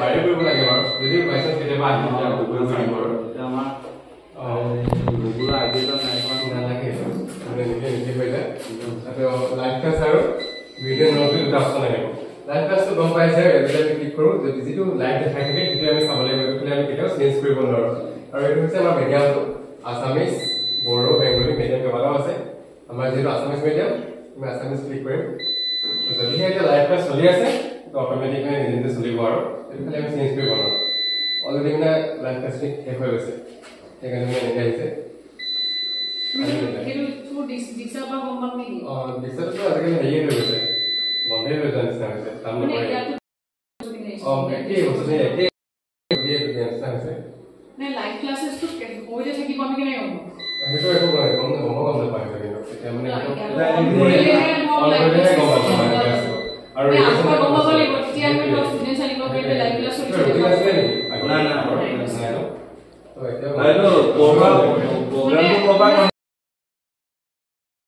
বাৰে কৰিব লাগে বাৰু যদি বাইচান্স কেতিয়াবা আহি যায় কৰিব লাগিব আৰু এতিয়া আমাৰ ৰেগুলাৰ আইডিয়া নাই নালাগে মানে নিজে হৈ যায় আৰু লাইভ ক্লাছ আৰু ভিডিঅ' নোটটো দুটা অপশ্যন আহিব লাইভ ক্লাছটো গম পাইছে ৰেগুলাৰ ক্লিক কৰোঁ যদি যিটো লাইভ দেখাই থাকে তেতিয়া আমি চাব লাগিব আমি কেতিয়াও চেঞ্জ কৰিব নোৱাৰোঁ আৰু এইটো হৈছে আমাৰ মিডিয়ামটো আছামিজ বড়ো বেংগলী মিডিয়াম কেইবাটাও আছে আমাৰ যিহেতু আছামিজ মিডিয়াম আমি আছামিজ ক্লিক কৰিম যদিহে এতিয়া লাইভ ক্লাছ চলি আছে তো অট'মেটিকলি নিজে নিজে চলিব আৰু এইটো খালি আমি চেঞ্জ কৰিব নোৱাৰোঁ অলৰেডি মানে লাইভ ক্লাছ শেষ হৈ গৈছে সেইকাৰণে আমি এনেকৈ আহিছে ডিক্সাৰটো আজিকালি হেৰিয়ে হৈ গৈছে বন্ধেই হৈ যোৱা নিচিনা হৈছে কাম নকৰে একেই বস্তু একেই নিচিনা হৈছে লাইভ ক্লাছেছটো কৰিলে থাকিব আমি কেনেকৈ গম সেইটো একো গম নাপায় কিন্তু এতিয়া মানে আৰু প্ৰগ্ৰামটো